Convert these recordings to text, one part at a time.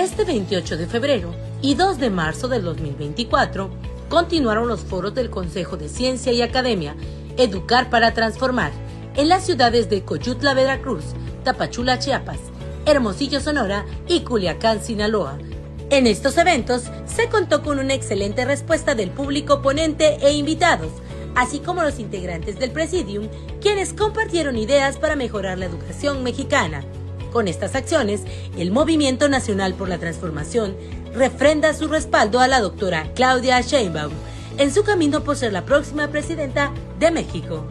Este 28 de febrero y 2 de marzo del 2024 continuaron los foros del Consejo de Ciencia y Academia Educar para Transformar en las ciudades de Coyutla, Veracruz, Tapachula, Chiapas, Hermosillo, Sonora y Culiacán, Sinaloa. En estos eventos se contó con una excelente respuesta del público ponente e invitados, así como los integrantes del Presidium, quienes compartieron ideas para mejorar la educación mexicana. Con estas acciones, el Movimiento Nacional por la Transformación refrenda su respaldo a la doctora Claudia Sheinbaum en su camino por ser la próxima presidenta de México.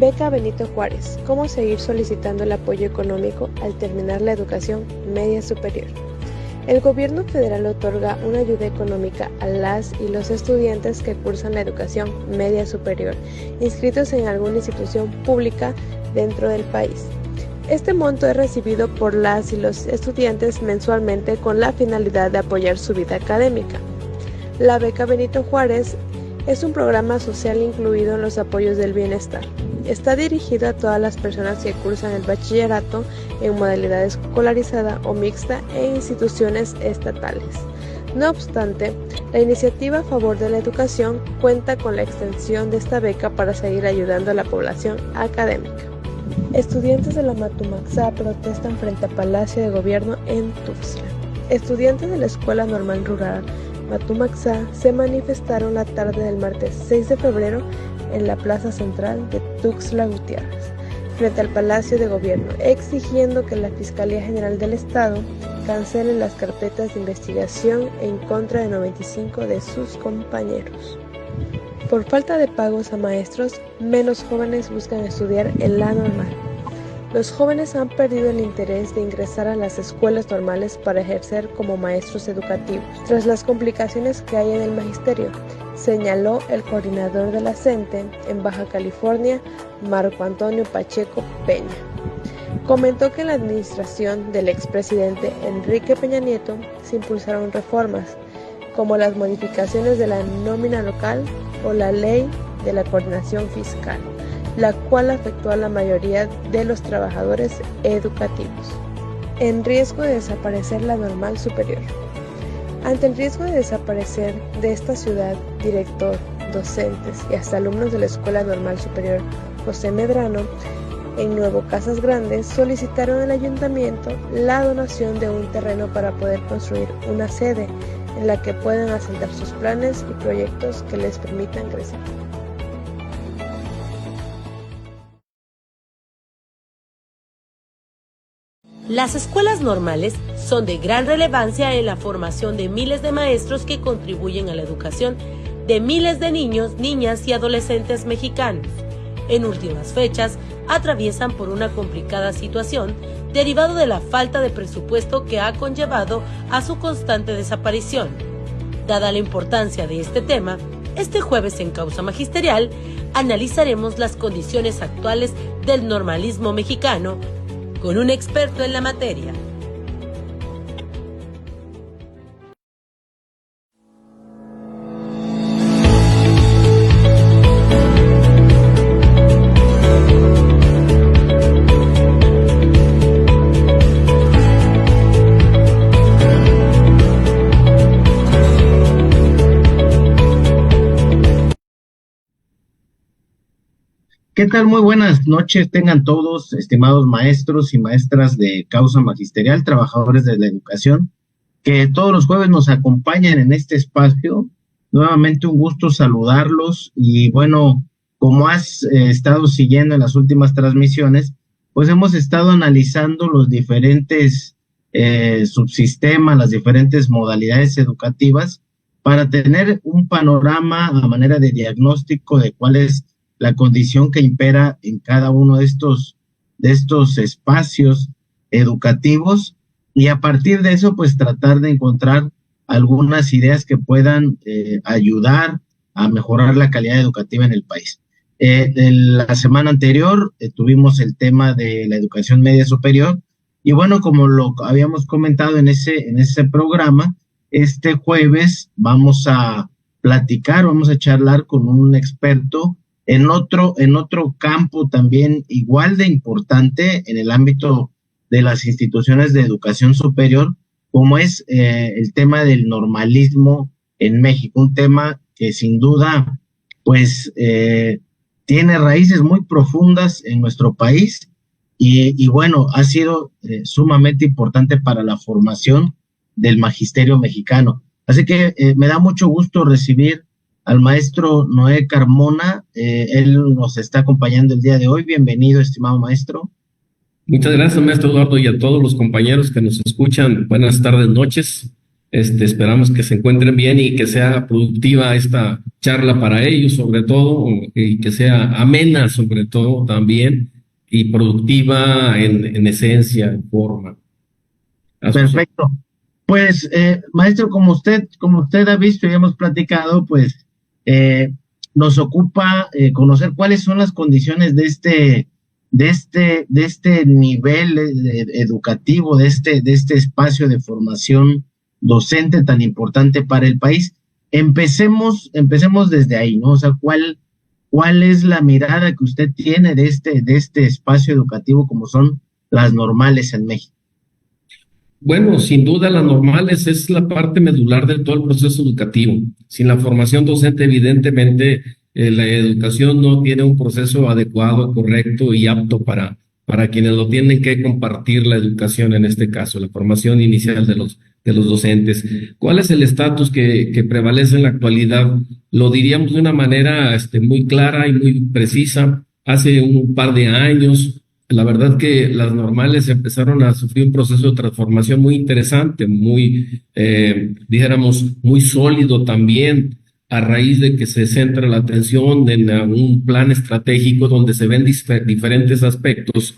Beca Benito Juárez. ¿Cómo seguir solicitando el apoyo económico al terminar la educación media superior? El gobierno federal otorga una ayuda económica a las y los estudiantes que cursan la educación media superior, inscritos en alguna institución pública dentro del país. Este monto es recibido por las y los estudiantes mensualmente con la finalidad de apoyar su vida académica. La Beca Benito Juárez es un programa social incluido en los apoyos del bienestar. Está dirigido a todas las personas que cursan el bachillerato en modalidad escolarizada o mixta en instituciones estatales. No obstante, la iniciativa a favor de la educación cuenta con la extensión de esta beca para seguir ayudando a la población académica. Estudiantes de la Matumaxá protestan frente a Palacio de Gobierno en Tuxtla. Estudiantes de la Escuela Normal Rural Matumaxá se manifestaron la tarde del martes 6 de febrero en la plaza central de Tuxtla Gutiérrez, frente al Palacio de Gobierno, exigiendo que la Fiscalía General del Estado cancele las carpetas de investigación en contra de 95 de sus compañeros. Por falta de pagos a maestros, menos jóvenes buscan estudiar en la normal. Los jóvenes han perdido el interés de ingresar a las escuelas normales para ejercer como maestros educativos, tras las complicaciones que hay en el magisterio, señaló el coordinador de la CENTE en Baja California, Marco Antonio Pacheco Peña. Comentó que en la administración del expresidente Enrique Peña Nieto se impulsaron reformas, como las modificaciones de la nómina local o la ley de la coordinación fiscal, la cual afectó a la mayoría de los trabajadores educativos. En riesgo de desaparecer la normal superior. Ante el riesgo de desaparecer de esta ciudad, director, docentes y hasta alumnos de la Escuela Normal Superior José Medrano, en Nuevo Casas Grandes solicitaron al ayuntamiento la donación de un terreno para poder construir una sede en la que puedan asentar sus planes y proyectos que les permitan crecer. Las escuelas normales son de gran relevancia en la formación de miles de maestros que contribuyen a la educación de miles de niños, niñas y adolescentes mexicanos. En últimas fechas, atraviesan por una complicada situación derivado de la falta de presupuesto que ha conllevado a su constante desaparición. Dada la importancia de este tema, este jueves en Causa Magisterial analizaremos las condiciones actuales del normalismo mexicano con un experto en la materia. ¿Qué tal? Muy buenas noches tengan todos, estimados maestros y maestras de Causa Magisterial, trabajadores de la educación, que todos los jueves nos acompañan en este espacio. Nuevamente un gusto saludarlos y bueno, como has estado siguiendo en las últimas transmisiones, pues hemos estado analizando los diferentes subsistemas, las diferentes modalidades educativas para tener un panorama a manera de diagnóstico de cuál es la condición que impera en cada uno de estos espacios educativos y a partir de eso pues tratar de encontrar algunas ideas que puedan ayudar a mejorar la calidad educativa en el país. La semana anterior tuvimos el tema de la educación media superior y bueno, como lo habíamos comentado en ese programa, este jueves vamos a platicar, vamos a charlar con un experto en otro campo también igual de importante en el ámbito de las instituciones de educación superior, como es el tema del normalismo en México, un tema que sin duda, pues, tiene raíces muy profundas en nuestro país y bueno, ha sido sumamente importante para la formación del magisterio mexicano. Así que me da mucho gusto recibir al maestro Noé Carmona. Él nos está acompañando el día de hoy. Bienvenido, estimado maestro. Muchas gracias, maestro Eduardo, y a todos los compañeros que nos escuchan. Buenas tardes, noches. Esperamos que se encuentren bien y que sea productiva esta charla para ellos, sobre todo, y que sea amena, sobre todo, también, y productiva en esencia, en forma. Perfecto. Pues, maestro, como usted ha visto y hemos platicado, pues nos ocupa conocer cuáles son las condiciones de este nivel educativo, de este espacio de formación docente tan importante para el país. Empecemos desde ahí, ¿no? O sea, ¿cuál es la mirada que usted tiene de este espacio educativo como son las normales en México? Bueno, sin duda las normales es la parte medular de todo el proceso educativo. Sin la formación docente, evidentemente, la educación no tiene un proceso adecuado, correcto y apto para quienes lo tienen que compartir la educación, en este caso, la formación inicial de los docentes. ¿Cuál es el estatus que prevalece en la actualidad? Lo diríamos de una manera muy clara y muy precisa. Hace un par de años, la verdad que las normales empezaron a sufrir un proceso de transformación muy interesante, muy, dijéramos, muy sólido también, a raíz de que se centra la atención en un plan estratégico donde se ven diferentes aspectos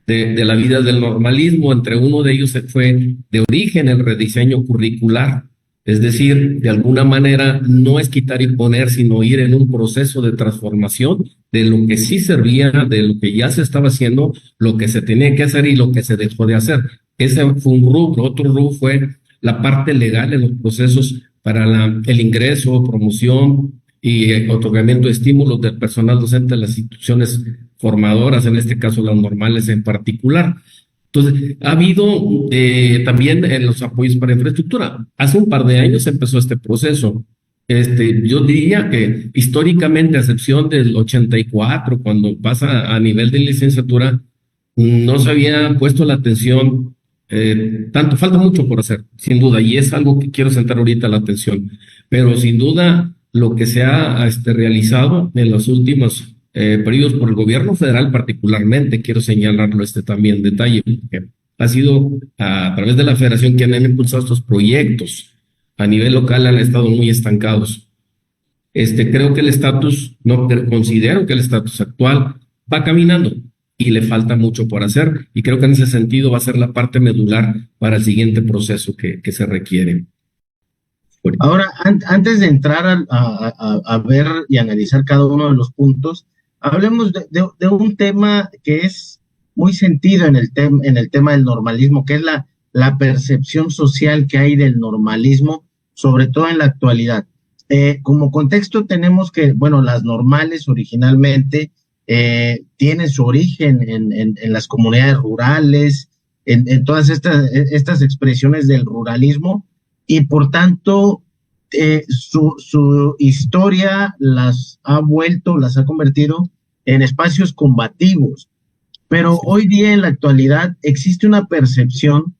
de la vida del normalismo. Entre uno de ellos fue de origen el rediseño curricular. Es decir, de alguna manera no es quitar y poner, sino ir en un proceso de transformación de lo que sí servía, de lo que ya se estaba haciendo, lo que se tenía que hacer y lo que se dejó de hacer. Ese fue un rubro. Otro rubro fue la parte legal en los procesos para el ingreso, promoción y otorgamiento de estímulos del personal docente de las instituciones formadoras, en este caso las normales en particular. Entonces, ha habido también los apoyos para infraestructura. Hace un par de años empezó este proceso. Yo diría que históricamente, a excepción del 84, cuando pasa a nivel de licenciatura, no se había puesto la atención tanto. Falta mucho por hacer, sin duda, y es algo que quiero centrar ahorita la atención. Pero sin duda, lo que se ha realizado en los últimos periodos por el gobierno federal particularmente, quiero señalarlo también detalle, porque ha sido a través de la federación que han impulsado estos proyectos. A nivel local han estado muy estancados. Creo que el estatus, no considero que el estatus actual va caminando y le falta mucho por hacer, y creo que en ese sentido va a ser la parte medular para el siguiente proceso que se requiere. Ahora, antes de entrar a ver y analizar cada uno de los puntos, hablemos de un tema que es muy sentido en el tema del normalismo, que es la percepción social que hay del normalismo, sobre todo en la actualidad. Como contexto tenemos que, bueno, las normales originalmente tienen su origen en las comunidades rurales, en todas estas expresiones del ruralismo, y por tanto su historia las ha convertido en espacios combativos. Pero hoy día, en la actualidad, existe una percepción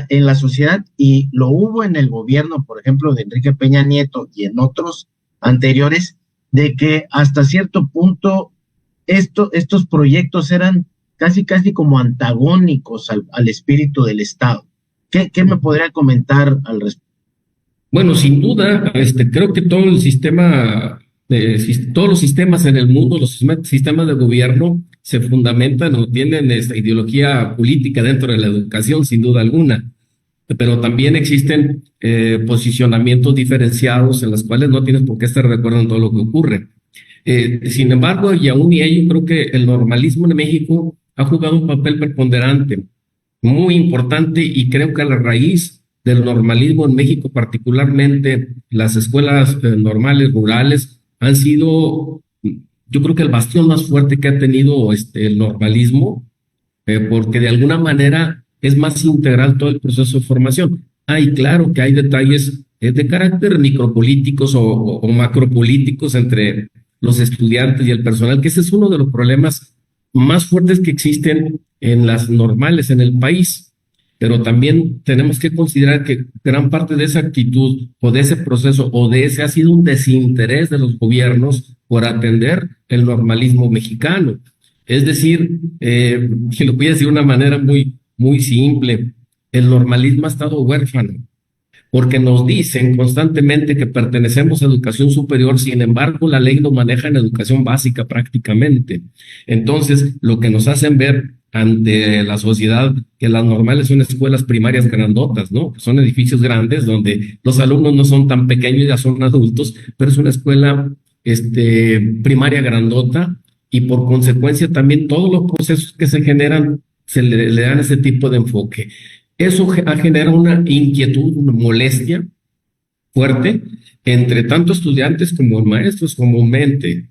en la sociedad, y lo hubo en el gobierno, por ejemplo, de Enrique Peña Nieto y en otros anteriores, de que hasta cierto punto estos proyectos eran casi como antagónicos al espíritu del Estado. ¿Qué me podría comentar al respecto? Bueno, sin duda, creo que todo el sistema, todos los sistemas en el mundo, los sistemas de gobierno se fundamentan o tienen esta ideología política dentro de la educación, sin duda alguna, pero también existen posicionamientos diferenciados en los cuales no tienes por qué estar de acuerdo en todo lo que ocurre. Sin embargo, y aún y ello, creo que el normalismo en México ha jugado un papel preponderante, muy importante, y creo que a la raíz del normalismo en México, particularmente las escuelas normales rurales, han sido yo creo que el bastión más fuerte que ha tenido el normalismo, porque de alguna manera es más integral todo el proceso de formación. Hay, claro que hay detalles de carácter micropolíticos o macropolíticos entre los estudiantes y el personal, que ese es uno de los problemas más fuertes que existen en las normales en el país. Pero también tenemos que considerar que gran parte de esa actitud o de ese proceso o de ese ha sido un desinterés de los gobiernos por atender el normalismo mexicano. Es decir, que lo voy a decir de una manera muy simple, el normalismo ha estado huérfano, porque nos dicen constantemente que pertenecemos a educación superior, sin embargo la ley nos maneja en educación básica prácticamente. Entonces, lo que nos hacen ver ante la sociedad que las normales son escuelas primarias grandotas, ¿no? Son edificios grandes donde los alumnos no son tan pequeños, ya son adultos, pero es una escuela primaria grandota y por consecuencia también todos los procesos que se generan se le dan ese tipo de enfoque. Eso genera una inquietud, una molestia fuerte entre tanto estudiantes como maestros comúnmente.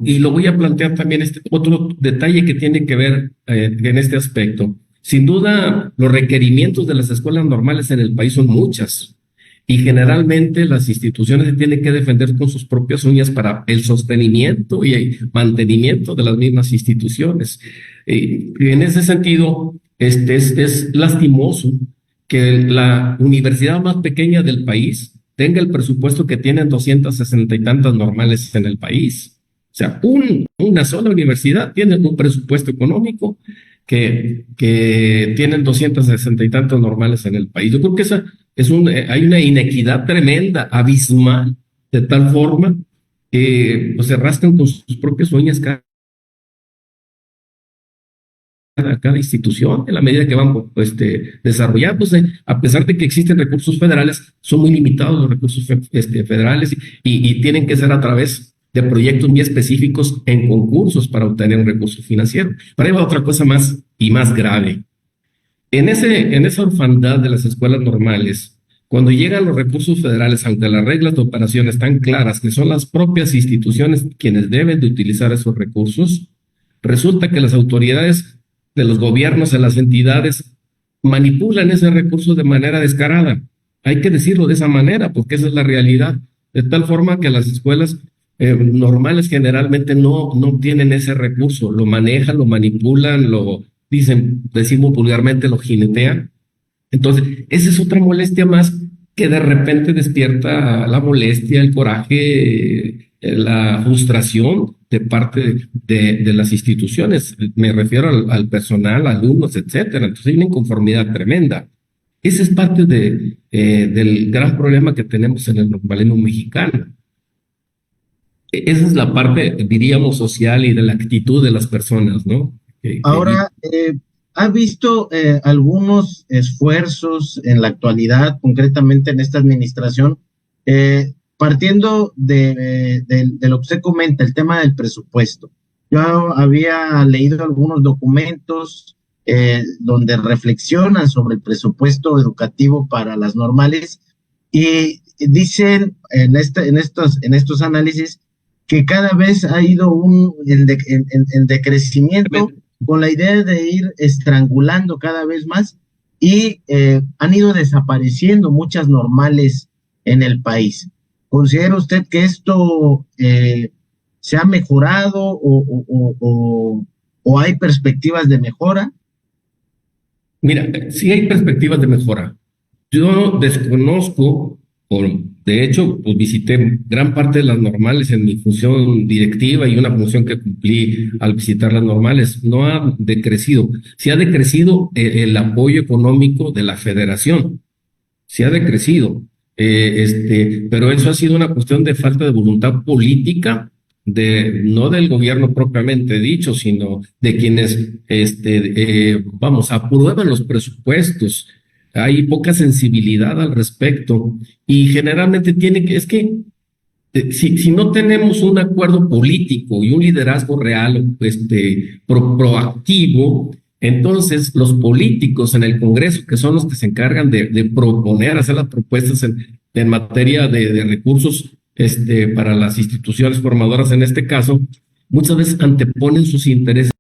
Y lo voy a plantear también otro detalle que tiene que ver en este aspecto. Sin duda, los requerimientos de las escuelas normales en el país son muchas y generalmente las instituciones se tienen que defender con sus propias uñas para el sostenimiento y el mantenimiento de las mismas instituciones. Y en ese sentido, es lastimoso que la universidad más pequeña del país tenga el presupuesto que tienen 260 y tantas normales en el país. O sea, una sola universidad tiene un presupuesto económico que tienen 260 y tantos normales en el país. Yo creo que hay una inequidad tremenda, abismal, de tal forma que pues, se rascan con sus propias uñas cada institución, en la medida que van desarrollando, pues, a pesar de que existen recursos federales, son muy limitados los recursos federales y tienen que ser a través de proyectos muy específicos en concursos para obtener un recurso financiero. Pero ahí va otra cosa más y más grave. En esa orfandad de las escuelas normales, cuando llegan los recursos federales, aunque las reglas de operación están claras, que son las propias instituciones quienes deben de utilizar esos recursos, resulta que las autoridades de los gobiernos, de las entidades, manipulan ese recurso de manera descarada. Hay que decirlo de esa manera, porque esa es la realidad. De tal forma que las escuelas normales generalmente no tienen ese recurso, lo manejan, lo manipulan, decimos vulgarmente, lo jinetean. Entonces, esa es otra molestia más que de repente despierta la molestia, el coraje, la frustración de parte de las instituciones. Me refiero al personal, alumnos, etcétera. Entonces hay una inconformidad tremenda. Ese es parte del gran problema que tenemos en el normalismo mexicano. Esa es la parte, diríamos, social y de la actitud de las personas, ¿no? Ahora, ¿ha visto algunos esfuerzos en la actualidad, concretamente en esta administración, partiendo de lo que usted comenta, el tema del presupuesto? Yo había leído algunos documentos donde reflexionan sobre el presupuesto educativo para las normales y dicen en estos análisis que cada vez ha ido en decrecimiento, con la idea de ir estrangulando cada vez más y han ido desapareciendo muchas normales en el país. ¿Considera usted que esto se ha mejorado o hay perspectivas de mejora? Mira, sí hay perspectivas de mejora. Yo desconozco, de hecho, pues visité gran parte de las normales en mi función directiva y una función que cumplí al visitar las normales. No ha decrecido. Sí ha decrecido el apoyo económico de la federación. Sí ha decrecido. Pero eso ha sido una cuestión de falta de voluntad política, no del gobierno propiamente dicho, sino de quienes, aprueban los presupuestos. Hay poca sensibilidad al respecto y generalmente si no tenemos un acuerdo político y un liderazgo real, proactivo, entonces los políticos en el Congreso, que son los que se encargan de proponer, hacer las propuestas en materia de recursos para las instituciones formadoras en este caso, muchas veces anteponen sus intereses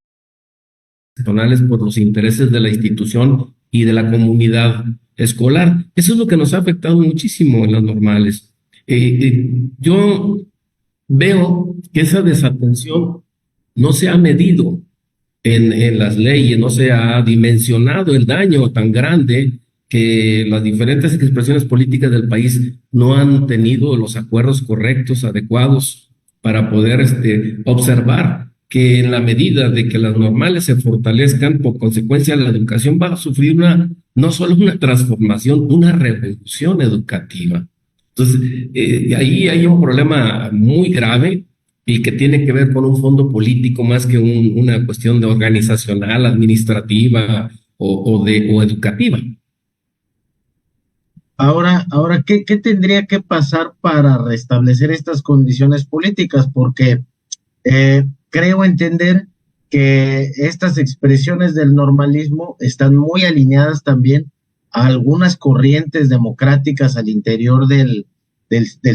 personales por los intereses de la institución y de la comunidad escolar. Eso es lo que nos ha afectado muchísimo en las normales. Yo veo que esa desatención no se ha medido en las leyes, no se ha dimensionado el daño tan grande que las diferentes expresiones políticas del país no han tenido los acuerdos correctos, adecuados, para poder observar que en la medida de que las normales se fortalezcan, por consecuencia la educación va a sufrir no solo una transformación, una revolución educativa. Entonces, ahí hay un problema muy grave y que tiene que ver con un fondo político más que una cuestión de organizacional, administrativa o educativa. Ahora, ¿qué tendría que pasar para restablecer estas condiciones políticas? Porque creo entender que estas expresiones del normalismo están muy alineadas también a algunas corrientes democráticas al interior del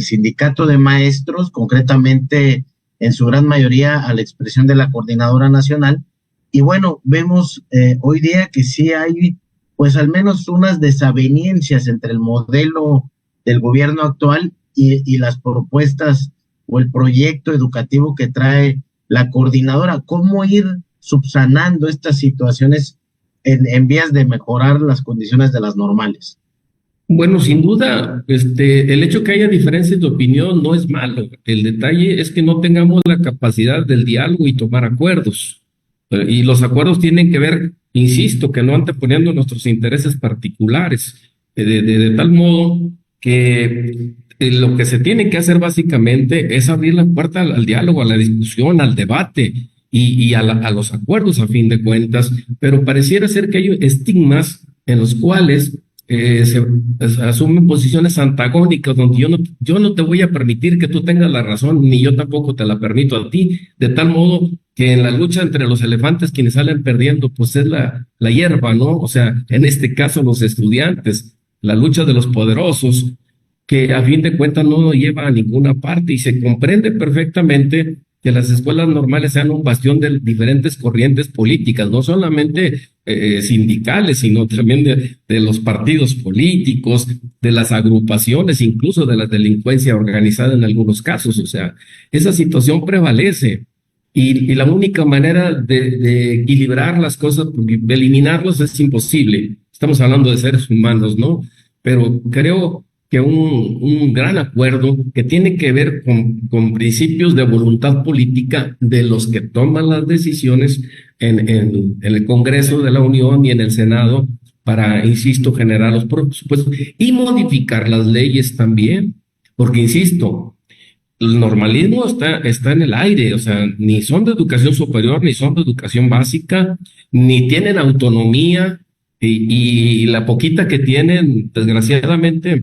sindicato de maestros, concretamente en su gran mayoría a la expresión de la Coordinadora Nacional. Y bueno, vemos hoy día que sí hay pues al menos unas desavenencias entre el modelo del gobierno actual y las propuestas o el proyecto educativo que trae la coordinadora. ¿Cómo ir subsanando estas situaciones en vías de mejorar las condiciones de las normales? Bueno, sin duda, el hecho que haya diferencias de opinión no es malo. El detalle es que no tengamos la capacidad del diálogo y tomar acuerdos. Y los acuerdos tienen que ver, insisto, que no anteponiendo nuestros intereses particulares, de tal modo que lo que se tiene que hacer básicamente es abrir la puerta al diálogo, a la discusión, al debate y a los acuerdos a fin de cuentas, pero pareciera ser que hay estigmas en los cuales se asumen posiciones antagónicas donde yo no te voy a permitir que tú tengas la razón, ni yo tampoco te la permito a ti, de tal modo que en la lucha entre los elefantes quienes salen perdiendo pues es la hierba, ¿no? O sea, en este caso los estudiantes, la lucha de los poderosos, que a fin de cuentas no nos lleva a ninguna parte y se comprende perfectamente que las escuelas normales sean un bastión de diferentes corrientes políticas, no solamente sindicales, sino también de los partidos políticos, de las agrupaciones, incluso de la delincuencia organizada en algunos casos. O sea, esa situación prevalece y la única manera de equilibrar las cosas, de eliminarlos es imposible. Estamos hablando de seres humanos, ¿no? Pero creo que un gran acuerdo que tiene que ver con principios de voluntad política de los que toman las decisiones en el Congreso de la Unión y en el Senado para, insisto, generar los presupuestos y modificar las leyes también, porque, insisto, el normalismo está en el aire, o sea, ni son de educación superior, ni son de educación básica, ni tienen autonomía y la poquita que tienen, desgraciadamente,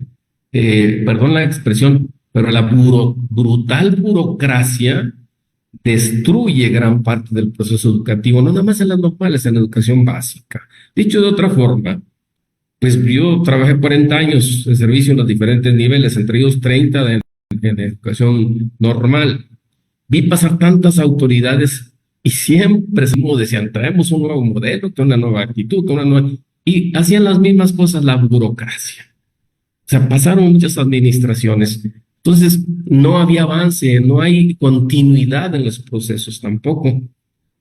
perdón la expresión, pero la brutal burocracia destruye gran parte del proceso educativo, no nada más en las normales, en la educación básica. Dicho de otra forma, pues yo trabajé 40 años de servicio en los diferentes niveles, entre ellos 30 en educación normal. Vi pasar tantas autoridades y siempre decían, traemos un nuevo modelo, que una nueva actitud, que una nueva... Y hacían las mismas cosas, la burocracia. O sea, pasaron muchas administraciones. Entonces, no había avance, no hay continuidad en los procesos tampoco.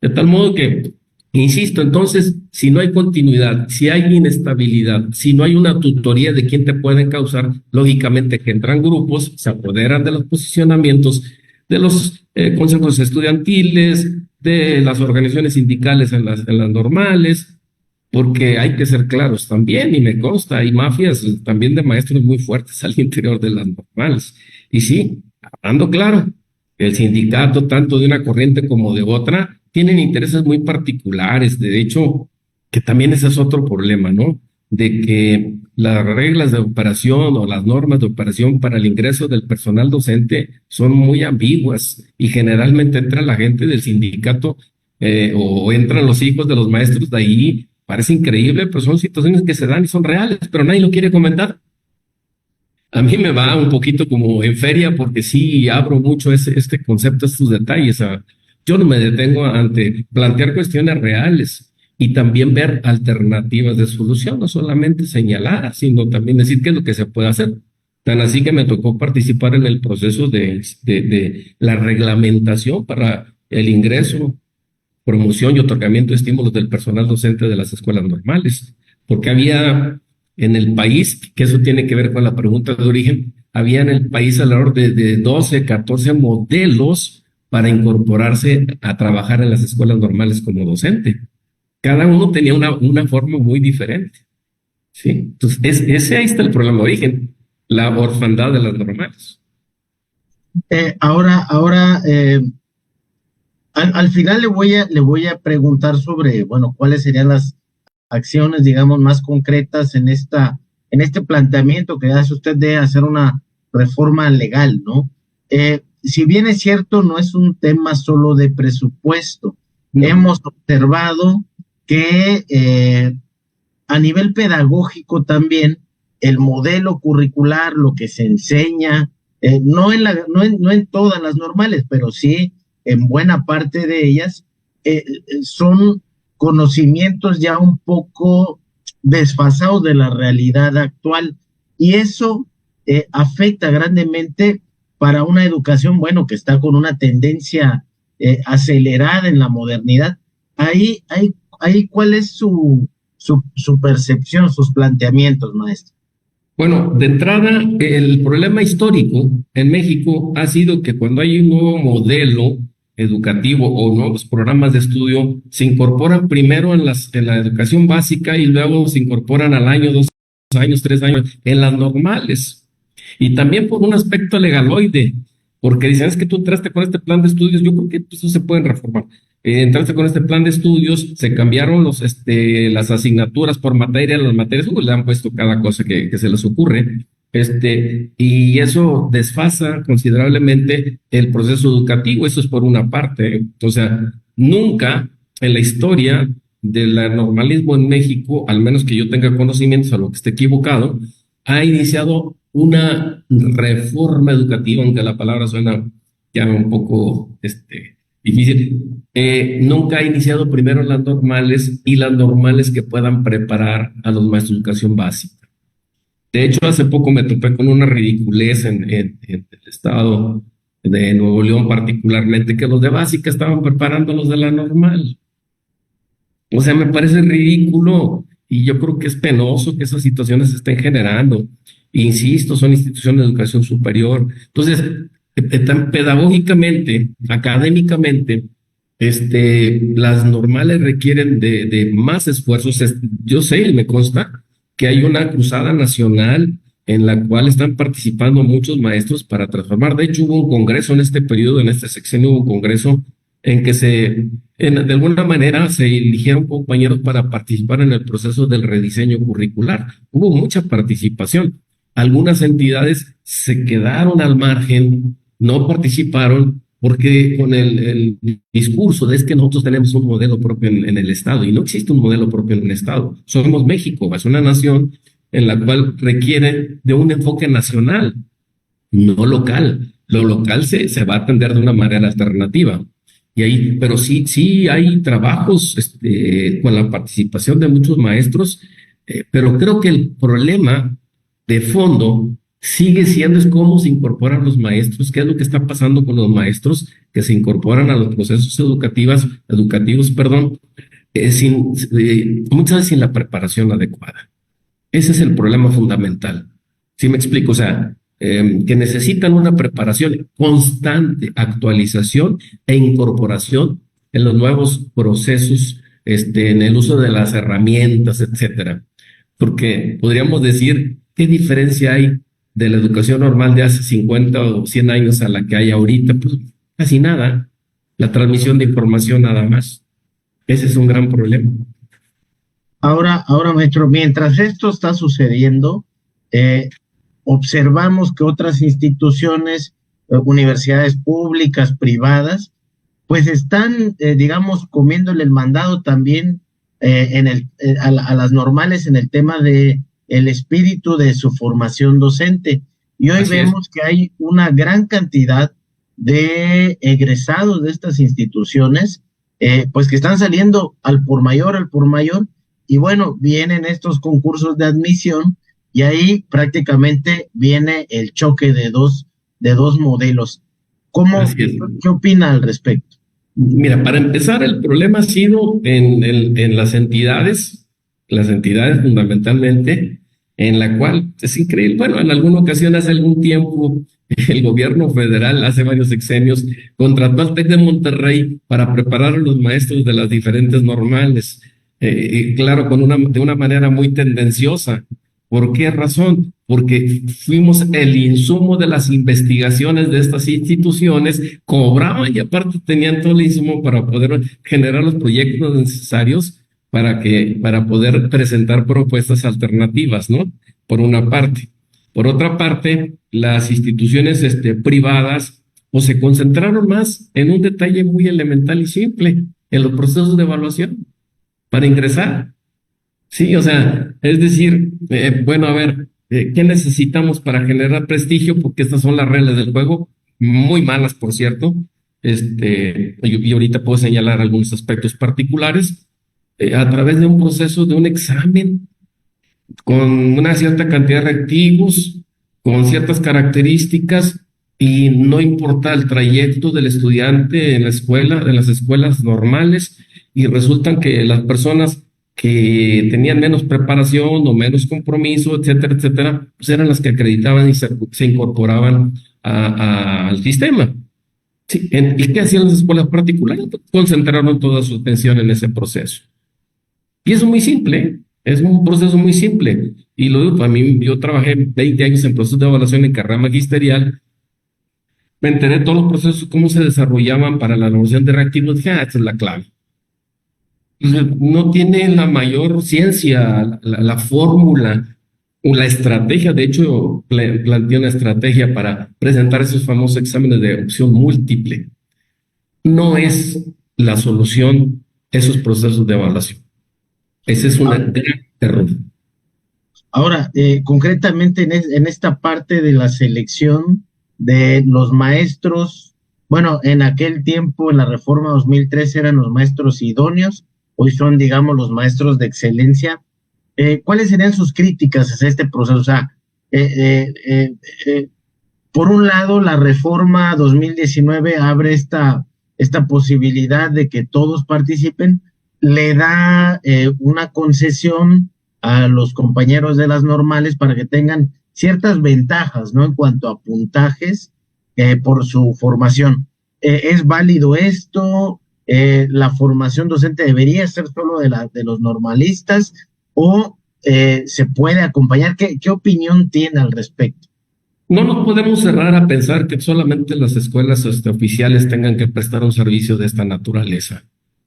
De tal modo que, insisto, entonces, si no hay continuidad, si hay inestabilidad, si no hay una tutoría de quién te pueden causar, lógicamente que entran grupos, se apoderan de los posicionamientos de los consejos estudiantiles, de las organizaciones sindicales en las normales, porque hay que ser claros también, y me consta, hay mafias también de maestros muy fuertes al interior de las normales. Y sí, hablando claro, el sindicato, tanto de una corriente como de otra, tienen intereses muy particulares. De hecho, que también ese es otro problema, ¿no? De que las reglas de operación o las normas de operación para el ingreso del personal docente son muy ambiguas y generalmente entra la gente del sindicato o entran los hijos de los maestros de ahí. Parece increíble, pero son situaciones que se dan y son reales, pero nadie lo quiere comentar. A mí me va un poquito como en feria porque sí abro mucho este concepto, estos detalles yo no me detengo ante plantear cuestiones reales y también ver alternativas de solución, no solamente señalar, sino también decir qué es lo que se puede hacer. Tan así que me tocó participar en el proceso de la reglamentación para el ingreso, promoción y otorgamiento de estímulos del personal docente de las escuelas normales, porque había en el país, que eso tiene que ver con la pregunta de origen, había en el país alrededor de 12, 14 modelos para incorporarse a trabajar en las escuelas normales como docente. Cada uno tenía una forma muy diferente, ¿sí? Entonces, ahí está el problema de origen, la orfandad de las normales. Al final le voy a preguntar sobre, bueno, cuáles serían las acciones, digamos, más concretas en este planteamiento que hace usted de hacer una reforma legal, ¿no? Si bien es cierto, no es un tema solo de presupuesto. No. Hemos observado que a nivel pedagógico también el modelo curricular, lo que se enseña, no en todas las normales, pero sí en buena parte de ellas, son conocimientos ya un poco desfasados de la realidad actual, y eso afecta grandemente para una educación, bueno, que está con una tendencia acelerada en la modernidad. Ahí, ¿cuál es su percepción, sus planteamientos, maestro? Bueno, de entrada, el problema histórico en México ha sido que cuando hay un nuevo modelo educativo o nuevos programas de estudio, se incorporan primero en la educación básica y luego se incorporan al año, 2 años, 3 años, en las normales. Y también por un aspecto legaloide, porque dicen, es que tú entraste con este plan de estudios, yo creo que pues, eso se pueden reformar. Entraste con este plan de estudios, se cambiaron las asignaturas por materia, las materias, le han puesto cada cosa que se les ocurre, y eso desfasa considerablemente el proceso educativo, eso es por una parte. O sea, nunca en la historia del normalismo en México, al menos que yo tenga conocimientos, a lo que esté equivocado, ha iniciado una reforma educativa, aunque la palabra suena ya un poco difícil. Nunca ha iniciado primero las normales y las normales que puedan preparar a los maestros de educación básica. De hecho, hace poco me topé con una ridiculez en el estado de Nuevo León particularmente, que los de básica estaban preparando a los de la normal. O sea, me parece ridículo y yo creo que es penoso que esas situaciones se estén generando. Insisto, son instituciones de educación superior. Entonces, pedagógicamente, académicamente, las normales requieren de más esfuerzos. Yo sé y me consta que hay una cruzada nacional en la cual están participando muchos maestros para transformar. De hecho, hubo un congreso en este periodo, en este sexenio, hubo un congreso en que de alguna manera se eligieron compañeros para participar en el proceso del rediseño curricular. Hubo mucha participación. Algunas entidades se quedaron al margen, no participaron, porque con el discurso de es que nosotros tenemos un modelo propio en el Estado, y no existe un modelo propio en el Estado. Somos México, es una nación en la cual requiere de un enfoque nacional, no local. Lo local se va a atender de una manera alternativa. Pero sí hay trabajos con la participación de muchos maestros, pero creo que el problema de fondo sigue siendo es cómo se incorporan los maestros, qué es lo que está pasando con los maestros que se incorporan a los procesos educativos, muchas veces sin la preparación adecuada. Ese es el problema fundamental. ¿Sí me explico? O sea, que necesitan una preparación constante, actualización e incorporación en los nuevos procesos, en el uso de las herramientas, etcétera. Porque podríamos decir, ¿qué diferencia hay de la educación normal de hace 50 o 100 años a la que hay ahorita? Pues casi nada. La transmisión de información nada más. Ese es un gran problema. Ahora, maestro, mientras esto está sucediendo, observamos que otras instituciones, universidades públicas, privadas, pues están, digamos, comiéndole el mandado también a las normales en el tema de el espíritu de su formación docente. Y hoy vemos que hay una gran cantidad de egresados de estas instituciones, pues que están saliendo al por mayor, y bueno, vienen estos concursos de admisión y ahí prácticamente viene el choque de dos modelos. Así es. ¿Qué opina al respecto? Mira, para empezar, el problema ha sido en las entidades fundamentalmente, en la cual es increíble. Bueno, en alguna ocasión, hace algún tiempo, el gobierno federal, hace varios sexenios, contrató al TEC de Monterrey para preparar a los maestros de las diferentes normales. Y claro, de una manera muy tendenciosa. ¿Por qué razón? Porque fuimos el insumo de las investigaciones de estas instituciones, cobraban y aparte tenían todo el insumo para poder generar los proyectos necesarios para poder presentar propuestas alternativas, ¿no? Por una parte. Por otra parte, las instituciones privadas pues, se concentraron más en un detalle muy elemental y simple, en los procesos de evaluación para ingresar. Sí, o sea, es decir, bueno, a ver, ¿qué necesitamos para generar prestigio? Porque estas son las reglas del juego, muy malas, por cierto. Y ahorita puedo señalar algunos aspectos particulares a través de un proceso de un examen con una cierta cantidad de reactivos, con ciertas características, y no importa el trayecto del estudiante en la escuela, en las escuelas normales, y resultan que las personas que tenían menos preparación o menos compromiso, etcétera, etcétera, pues eran las que acreditaban y se incorporaban al sistema. Sí, ¿y qué hacían las escuelas particulares? Concentraron toda su atención en ese proceso. Y es muy simple, es un proceso muy simple. Y lo digo, a mí, yo trabajé 20 años en procesos de evaluación en carrera magisterial, me enteré de todos los procesos, cómo se desarrollaban para la elaboración de reactivos, dije, esta es la clave. No tiene la mayor ciencia, la fórmula o la estrategia. De hecho, planteé una estrategia para presentar esos famosos exámenes de opción múltiple. No es la solución esos procesos de evaluación. Ese es un gran error. Ahora, concretamente en esta parte de la selección de los maestros, bueno, en aquel tiempo, en la reforma 2013, eran los maestros idóneos. Hoy son, digamos, los maestros de excelencia. ¿Cuáles serían sus críticas hacia este proceso? O sea, por un lado, la reforma 2019 abre esta posibilidad de que todos participen, le da una concesión a los compañeros de las normales para que tengan ciertas ventajas, ¿no? En cuanto a puntajes por su formación. ¿Es válido esto? ¿La formación docente debería ser solo de los normalistas o se puede acompañar? ¿Qué opinión tiene al respecto? No nos podemos cerrar a pensar que solamente las escuelas oficiales tengan que prestar un servicio de esta naturaleza,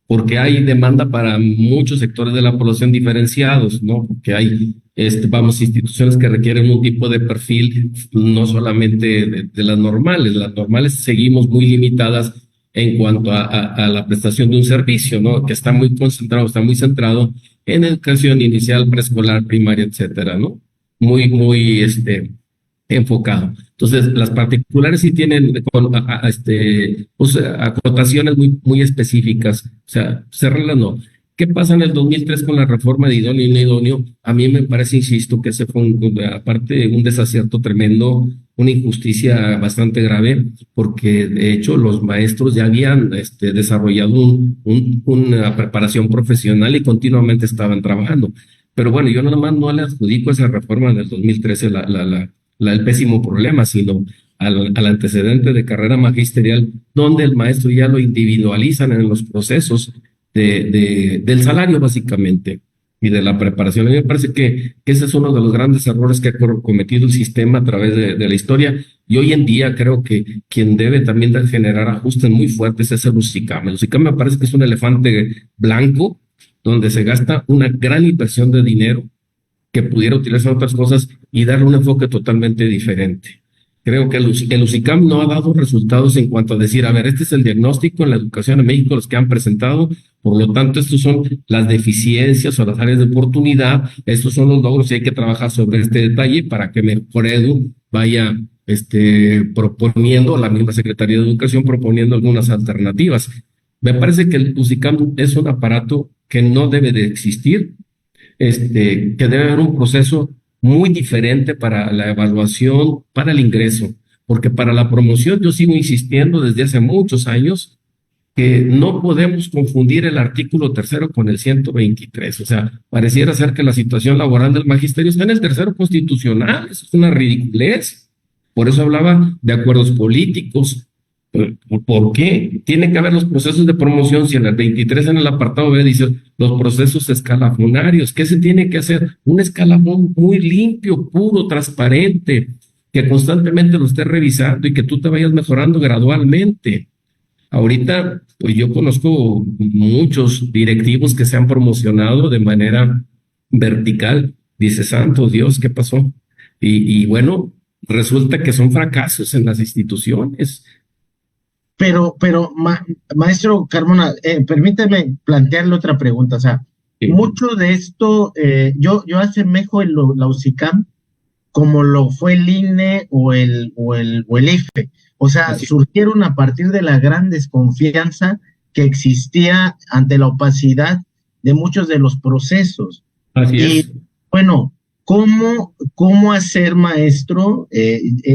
porque hay demanda para muchos sectores de la población diferenciados, ¿no? Porque hay, instituciones que requieren un tipo de perfil, no solamente de las normales. Las normales seguimos muy limitadas en cuanto a la prestación de un servicio, ¿no? Que está muy concentrado, está muy centrado en educación inicial, preescolar, primaria, etcétera, ¿no? Muy enfocado. Entonces, las particulares sí tienen acotaciones muy específicas. O sea, cerrarlas no. ¿Qué pasa en el 2003 con la reforma de idóneo y no idóneo? A mí me parece, insisto, que ese fue aparte un desacierto tremendo, una injusticia bastante grave, porque de hecho los maestros ya habían desarrollado una preparación profesional y continuamente estaban trabajando. Pero bueno, yo nada más no le adjudico a esa reforma del 2013 el pésimo problema, sino al antecedente de carrera magisterial, donde el maestro ya lo individualizan en los procesos del salario, básicamente, y de la preparación. A mí me parece que ese es uno de los grandes errores que ha cometido el sistema a través de la historia, y hoy en día creo que quien debe también de generar ajustes muy fuertes es el UCICAM. El UCICAM me parece que es un elefante blanco, donde se gasta una gran inversión de dinero que pudiera utilizar otras cosas y darle un enfoque totalmente diferente. Creo que el UCICAM no ha dado resultados en cuanto a decir, a ver, este es el diagnóstico en la educación en México, los que han presentado, por lo tanto, estos son las deficiencias o las áreas de oportunidad, estos son los logros y hay que trabajar sobre este detalle para que Mejor Edu vaya proponiendo, la misma Secretaría de Educación proponiendo algunas alternativas. Me parece que el USICAM es un aparato que no debe de existir, que debe haber un proceso muy diferente para la evaluación, para el ingreso, porque para la promoción yo sigo insistiendo desde hace muchos años que no podemos confundir el artículo tercero con el 123. O sea, pareciera ser que la situación laboral del magisterio está en el tercero constitucional. Eso es una ridiculez. Por eso hablaba de acuerdos políticos. ¿Por qué? Tiene que haber los procesos de promoción. Si en el 23 en el apartado B dice los procesos escalafonarios, ¿qué se tiene que hacer? Un escalafón muy limpio, puro, transparente, que constantemente lo esté revisando y que tú te vayas mejorando gradualmente. Ahorita, pues yo conozco muchos directivos que se han promocionado de manera vertical. Dice, santo Dios, ¿qué pasó? Y bueno, resulta que son fracasos en las instituciones. Pero maestro Carmona, permítame plantearle otra pregunta. O sea, Sí. mucho de esto, yo asemejo la USICAM como lo fue el INE o el IFE. O sea, Así, surgieron a partir de la gran desconfianza que existía ante la opacidad de muchos de los procesos. así Y es. bueno, ¿cómo hacer, maestro?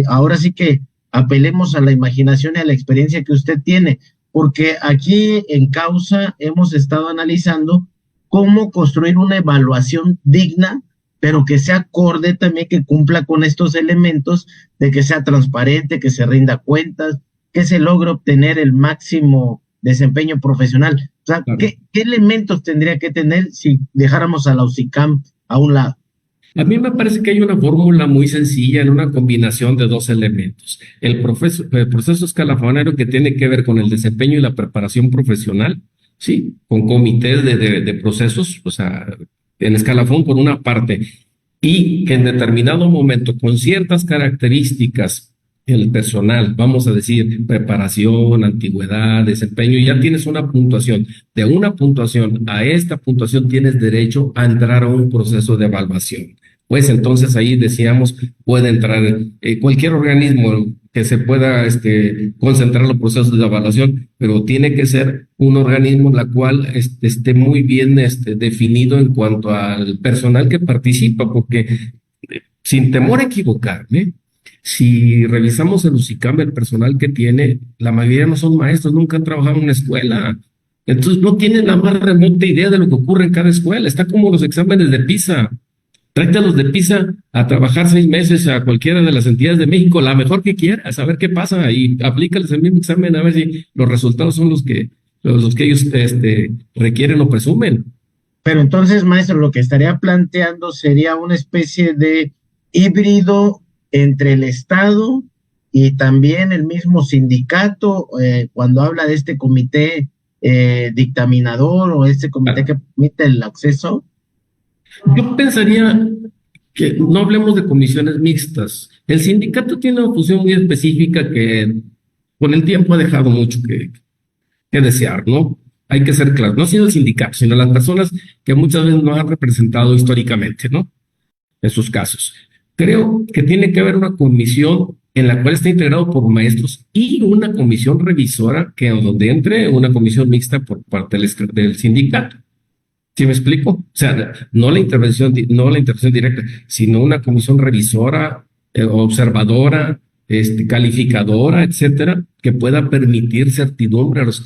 Ahora sí que apelemos a la imaginación y a la experiencia que usted tiene, porque aquí en Causa hemos estado analizando cómo construir una evaluación digna, pero que sea acorde también, que cumpla con estos elementos de que sea transparente, que se rinda cuentas, que se logre obtener el máximo desempeño profesional. O sea, Claro. ¿qué elementos tendría que tener si dejáramos a la USICAM a un lado? A mí me parece que hay una fórmula muy sencilla en una combinación de dos elementos. El proceso escalafonario que tiene que ver con el desempeño y la preparación profesional, sí, con comités de procesos, o sea, en escalafón por una parte, y que en determinado momento, con ciertas características, el personal, vamos a decir, preparación, antigüedad, desempeño, ya tienes una puntuación. De una puntuación a esta puntuación tienes derecho a entrar a un proceso de evaluación. Pues entonces ahí decíamos, puede entrar cualquier organismo que se pueda concentrar los procesos de evaluación, pero tiene que ser un organismo en la cual esté muy bien definido en cuanto al personal que participa, porque sin temor a equivocarme, si revisamos el USICAM, el personal que tiene, la mayoría no son maestros, nunca han trabajado en una escuela. Entonces no tienen la más remota idea de lo que ocurre en cada escuela. Está como los exámenes de PISA. Tráete a los de PISA a trabajar 6 meses a cualquiera de las entidades de México, la mejor que quieras, a ver qué pasa y aplícales el mismo examen a ver si los resultados son los que ellos requieren o presumen. Pero entonces, maestro, lo que estaría planteando sería una especie de híbrido entre el Estado y también el mismo sindicato, cuando habla de este comité dictaminador o este comité que permite el acceso. Yo pensaría que no hablemos de comisiones mixtas. El sindicato tiene una función muy específica que con el tiempo ha dejado mucho que desear, ¿no? Hay que ser claro, no ha sido el sindicato, sino las personas que muchas veces nos han representado históricamente, ¿no? En sus casos. Creo que tiene que haber una comisión en la cual está integrado por maestros y una comisión revisora donde entre una comisión mixta por parte del sindicato. ¿Sí me explico? O sea, no la intervención directa, sino una comisión revisora, observadora, calificadora, etcétera, que pueda permitir certidumbre a los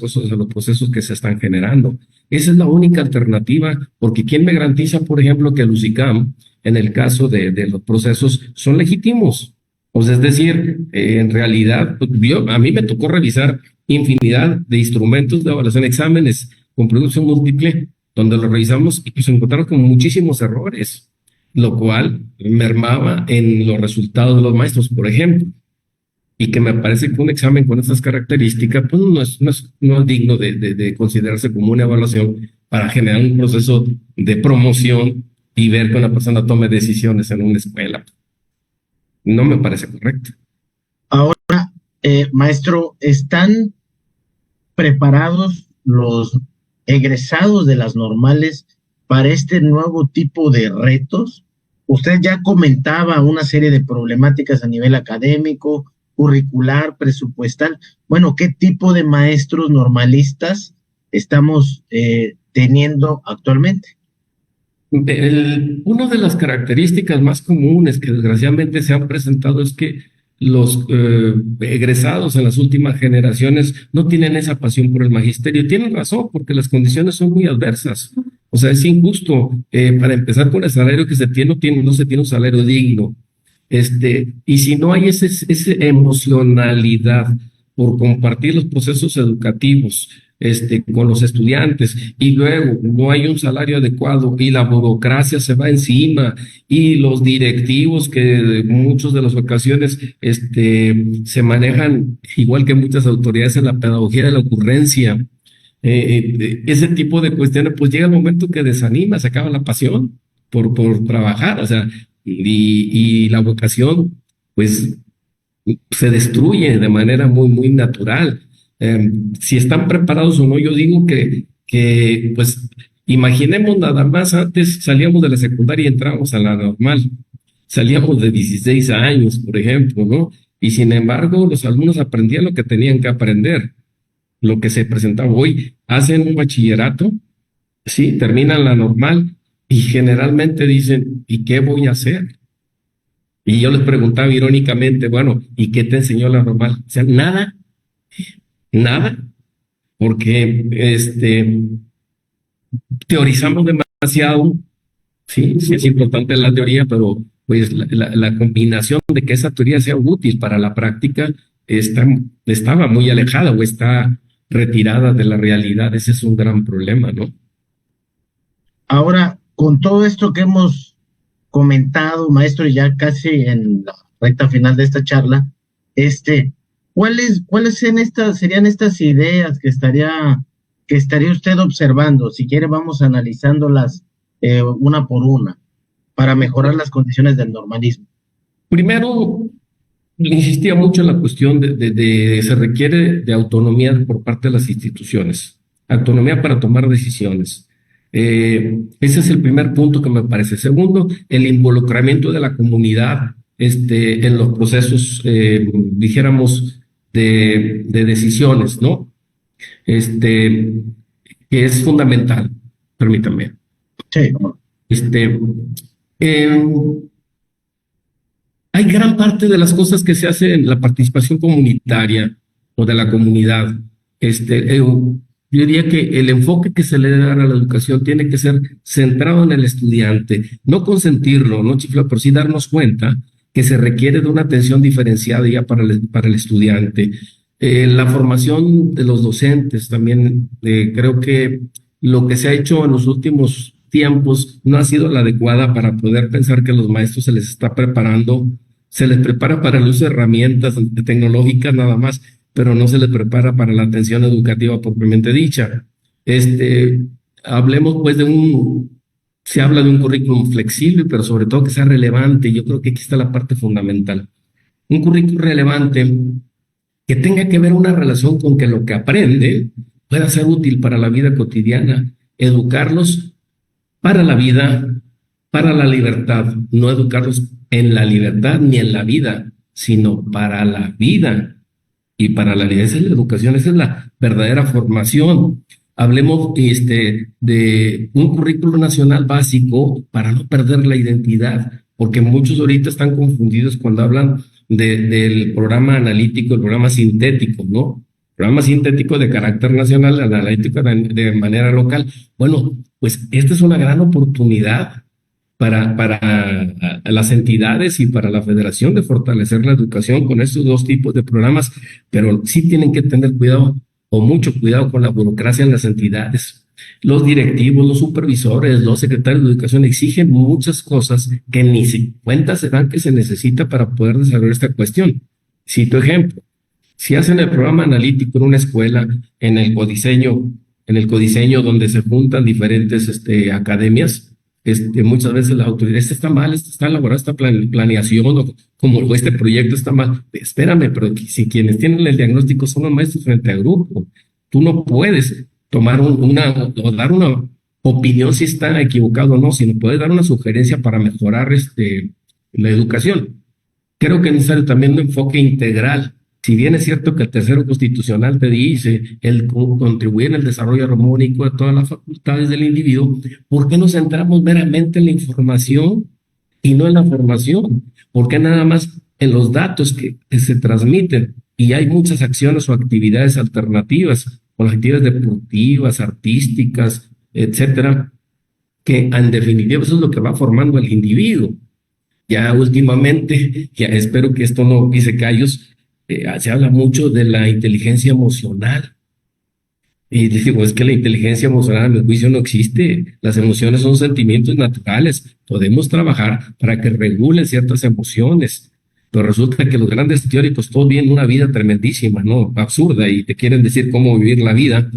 procesos que se están generando. Esa es la única alternativa, porque ¿quién me garantiza, por ejemplo, que el USICAM, en el caso de los procesos, son legítimos? O sea, es decir, en realidad, a mí me tocó revisar infinidad de instrumentos de evaluación, exámenes con producción múltiple, donde lo revisamos y se encontraron con muchísimos errores, lo cual mermaba en los resultados de los maestros, por ejemplo, y que me parece que un examen con estas características pues no es digno de considerarse como una evaluación para generar un proceso de promoción y ver que una persona tome decisiones en una escuela. No me parece correcto. Ahora, maestro, ¿están preparados los egresados de las normales para este nuevo tipo de retos? Usted ya comentaba una serie de problemáticas a nivel académico, curricular, presupuestal. Bueno, ¿qué tipo de maestros normalistas estamos teniendo actualmente? Una de las características más comunes que desgraciadamente se han presentado es que los egresados en las últimas generaciones no tienen esa pasión por el magisterio. Tienen razón, porque las condiciones son muy adversas. O sea, es injusto. Para empezar, con el salario que se tiene, no se tiene un salario digno. Y si no hay esa emocionalidad por compartir los procesos educativos con los estudiantes, y luego no hay un salario adecuado y la burocracia se va encima, y los directivos que en muchas de las ocasiones se manejan igual que muchas autoridades en la pedagogía de la ocurrencia, ese tipo de cuestiones, pues llega el momento que desanima, se acaba la pasión por trabajar, o sea, y la vocación, pues se destruye de manera muy, muy natural. Si están preparados o no, yo digo que pues, imaginemos nada más, antes salíamos de la secundaria y entrábamos a la normal. Salíamos de 16 años, por ejemplo, ¿no? Y sin embargo, los alumnos aprendían lo que tenían que aprender, lo que se presentaba. Hoy hacen un bachillerato, sí, terminan la normal y generalmente dicen, ¿y qué voy a hacer? Y yo les preguntaba irónicamente, bueno, ¿y qué te enseñó la normal? O sea, nada, nada, porque teorizamos demasiado, sí, sí es importante la teoría, pero pues la combinación de que esa teoría sea útil para la práctica estaba muy alejada o está retirada de la realidad. Ese es un gran problema, ¿no? Ahora, con todo esto que hemos comentado, maestro, ya casi en la recta final de esta charla, serían estas ideas que estaría usted observando? Si quiere, vamos analizándolas una por una para mejorar las condiciones del normalismo. Primero, insistía mucho en la cuestión se requiere de autonomía por parte de las instituciones, autonomía para tomar decisiones. Ese es el primer punto que me parece. Segundo, el involucramiento de la comunidad en los procesos, dijéramos, de decisiones, ¿no? Que es fundamental, permítanme. Sí, bueno. Eh, Hay gran parte de las cosas que se hacen en la participación comunitaria o de la comunidad. Yo diría que el enfoque que se le debe dar a la educación tiene que ser centrado en el estudiante, no consentirlo, no chiflar, pero sí darnos cuenta que se requiere de una atención diferenciada ya para el estudiante. La formación de los docentes también, creo que lo que se ha hecho en los últimos tiempos no ha sido la adecuada para poder pensar que a los maestros se les está preparando. Se les prepara para el uso de herramientas tecnológicas nada más, pero no se les prepara para la atención educativa propiamente dicha. Hablemos pues se habla de un currículum flexible, pero sobre todo que sea relevante. Yo creo que aquí está la parte fundamental. Un currículum relevante que tenga que ver una relación con que lo que aprende pueda ser útil para la vida cotidiana. Educarlos para la vida, para la libertad, no educarlos en la libertad ni en la vida, sino para la vida y para la vida. Esa es la educación, esa es la verdadera formación. Hablemos de un currículo nacional básico para no perder la identidad, porque muchos ahorita están confundidos cuando hablan del programa analítico, el programa sintético, ¿no? Programa sintético de carácter nacional, analítico de manera local. Bueno, pues esta es una gran oportunidad para las entidades y para la federación de fortalecer la educación con estos dos tipos de programas, pero sí tienen que tener cuidado o mucho cuidado con la burocracia en las entidades. Los directivos, los supervisores, los secretarios de educación exigen muchas cosas que ni si cuenta se dan que se necesita para poder desarrollar esta cuestión. Cito ejemplo. Si hacen el programa analítico en una escuela, en el codiseño donde se juntan diferentes academias, muchas veces la autoridad, está mal, está elaborada esta planeación, o como este proyecto está mal. Espérame, pero si quienes tienen el diagnóstico son los maestros frente a grupo, tú no puedes tomar o dar una opinión si está equivocado o no, sino puede dar una sugerencia para mejorar la educación. Creo que es necesario también un enfoque integral. Si bien es cierto que el tercero constitucional te dice el contribuir en el desarrollo armónico de todas las facultades del individuo, ¿por qué nos centramos meramente en la información y no en la formación? ¿Por qué nada más en los datos que se transmiten? Y hay muchas acciones o actividades alternativas, o las actividades deportivas, artísticas, etcétera, que en definitiva eso es lo que va formando al individuo. Ya últimamente, ya espero que esto no pise callos, se habla mucho de la inteligencia emocional. Y digo, es que la inteligencia emocional, a mi juicio, no existe. Las emociones son sentimientos naturales. Podemos trabajar para que regulen ciertas emociones. Pero resulta que los grandes teóricos todos viven una vida tremendísima, ¿no? Absurda, y te quieren decir cómo vivir la vida.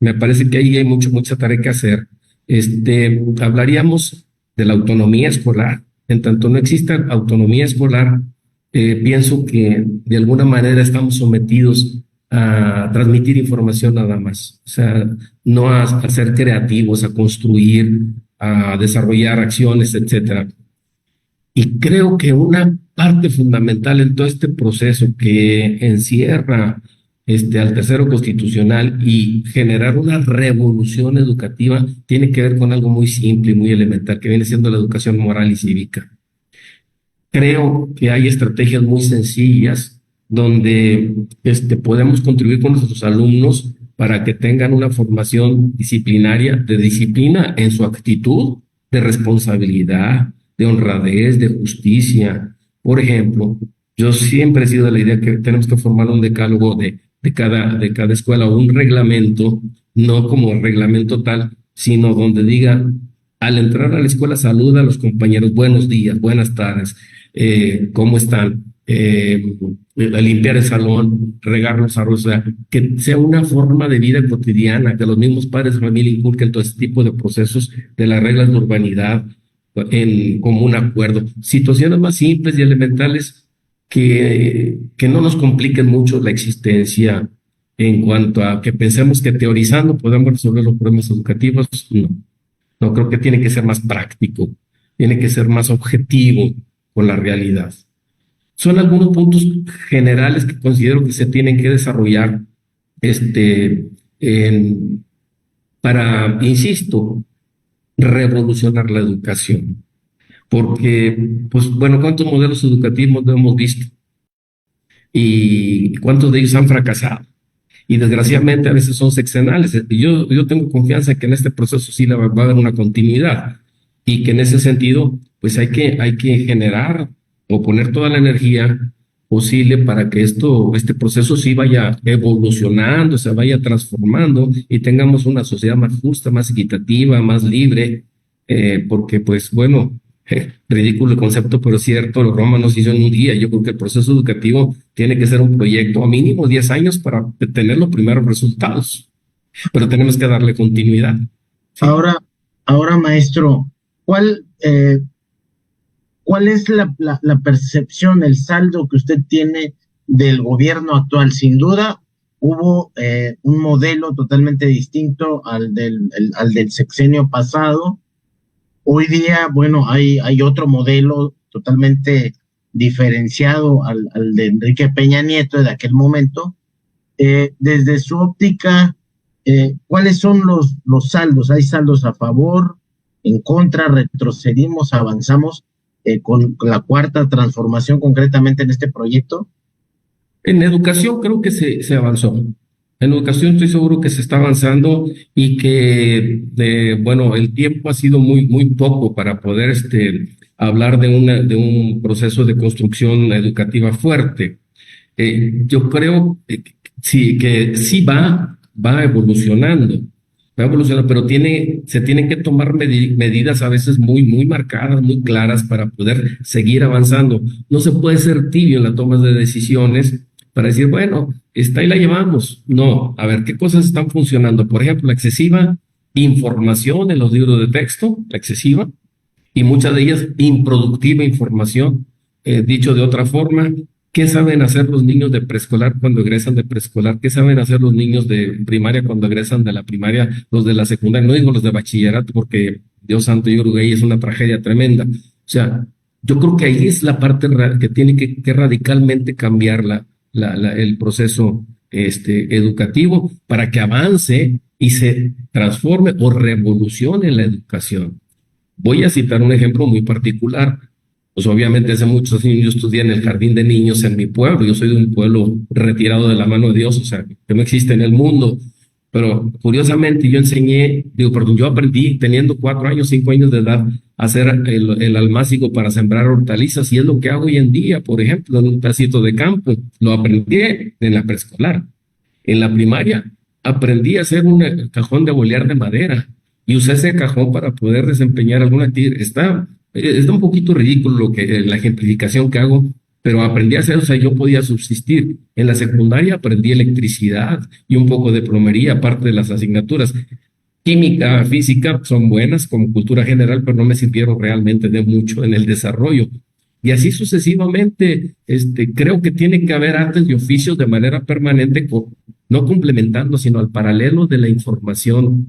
Me parece que ahí hay mucha tarea que hacer. Hablaríamos de la autonomía escolar. En tanto no exista autonomía escolar, pienso que de alguna manera estamos sometidos a transmitir información nada más. O sea, no a ser creativos, a construir, a desarrollar acciones, etcétera. Y creo que una parte fundamental en todo este proceso que encierra al tercero constitucional y generar una revolución educativa tiene que ver con algo muy simple y muy elemental, que viene siendo la educación moral y cívica. Creo que hay estrategias muy sencillas donde podemos contribuir con nuestros alumnos para que tengan una formación disciplinaria, de disciplina en su actitud, de responsabilidad, de honradez, de justicia. Por ejemplo, yo siempre he sido de la idea que tenemos que formar un decálogo de cada escuela, o un reglamento, no como reglamento tal, sino donde diga, al entrar a la escuela saluda a los compañeros, buenos días, buenas tardes, ¿cómo están? Limpiar el salón, regar los árboles, o sea, que sea una forma de vida cotidiana, que los mismos padres de familia inculquen todo este tipo de procesos de las reglas de urbanidad en común acuerdo. Situaciones más simples y elementales que no nos compliquen mucho la existencia en cuanto a que pensemos que teorizando podemos resolver los problemas educativos. No creo que tiene que ser más práctico, tiene que ser más objetivo con la realidad. Son algunos puntos generales que considero que se tienen que desarrollar para, insisto, revolucionar la educación. Porque, pues bueno, ¿cuántos modelos educativos no hemos visto? ¿Y cuántos de ellos han fracasado? Y desgraciadamente a veces son sexenales. Yo tengo confianza en que en este proceso sí va a haber una continuidad, y que en ese sentido pues hay que generar o poner toda la energía posible para que este proceso sí vaya evolucionando, se vaya transformando y tengamos una sociedad más justa, más equitativa, más libre, porque pues bueno, ridículo el concepto, pero es cierto, los romanos hizo en un día. Yo creo que el proceso educativo tiene que ser un proyecto a mínimo 10 años para tener los primeros resultados, pero tenemos que darle continuidad. ¿Sí? Ahora, maestro, ¿cuál es la percepción, el saldo que usted tiene del gobierno actual? Sin duda, hubo un modelo totalmente distinto al del sexenio pasado. Hoy día, bueno, hay otro modelo totalmente diferenciado al de Enrique Peña Nieto de aquel momento. Desde su óptica, ¿cuáles son los saldos? ¿Hay saldos a favor, en contra, retrocedimos, avanzamos con la cuarta transformación concretamente en este proyecto? En educación creo que se avanzó. En educación estoy seguro que se está avanzando, y que, bueno, el tiempo ha sido muy poco para poder hablar de un proceso de construcción educativa fuerte. Yo creo que sí va evolucionando, pero se tienen que tomar medidas a veces muy marcadas, muy claras, para poder seguir avanzando. No se puede ser tibio en la toma de decisiones para decir, bueno, ahí la llevamos. No, a ver, ¿qué cosas están funcionando? Por ejemplo, la excesiva información en los libros de texto, la excesiva, y muchas de ellas improductiva información. Dicho de otra forma, ¿Qué saben hacer los niños de preescolar cuando egresan de preescolar? ¿Qué saben hacer los niños de primaria cuando egresan de la primaria? Los de la secundaria, no digo los de bachillerato, porque Dios santo, yo creo que ahí es una tragedia tremenda. O sea, yo creo que ahí es la parte que tiene que radicalmente cambiar el proceso educativo para que avance y se transforme o revolucione la educación. Voy a citar un ejemplo muy particular. Pues obviamente hace muchos años yo estudié en el jardín de niños en mi pueblo. Yo soy de un pueblo retirado de la mano de Dios, o sea, que no existe en el mundo. Pero curiosamente yo aprendí teniendo 4 años, 5 años de edad a hacer el almácigo para sembrar hortalizas, y es lo que hago hoy en día, por ejemplo, en un pedacito de campo. Lo aprendí en la preescolar. En la primaria aprendí a hacer un cajón de bolear de madera y usé ese cajón para poder desempeñar alguna actividad. Está un poquito ridículo la ejemplificación que hago, pero aprendí a hacer, o sea, yo podía subsistir. En la secundaria aprendí electricidad y un poco de plomería, aparte de las asignaturas. Química, física son buenas como cultura general, pero no me sirvieron realmente de mucho en el desarrollo. Y así sucesivamente, creo que tiene que haber artes y oficios de manera permanente, no complementando, sino al paralelo de la información,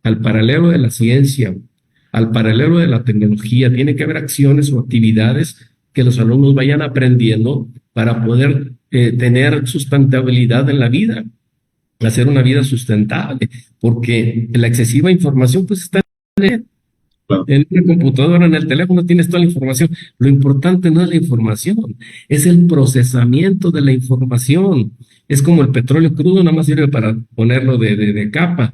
al paralelo de la ciencia, al paralelo de la tecnología. Tiene que haber acciones o actividades que los alumnos vayan aprendiendo para poder tener sustentabilidad en la vida, hacer una vida sustentable, porque la excesiva información pues está en una computadora, en el teléfono tienes toda la información. Lo importante no es la información, es el procesamiento de la información. Es como el petróleo crudo, nada más sirve para ponerlo de capa.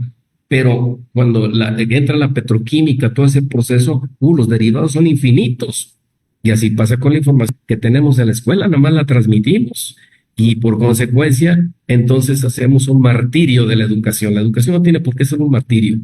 Pero cuando entra la petroquímica, todo ese proceso, los derivados son infinitos. Y así pasa con la información que tenemos en la escuela, nada más la transmitimos. Y por consecuencia, entonces hacemos un martirio de la educación. La educación no tiene por qué ser un martirio.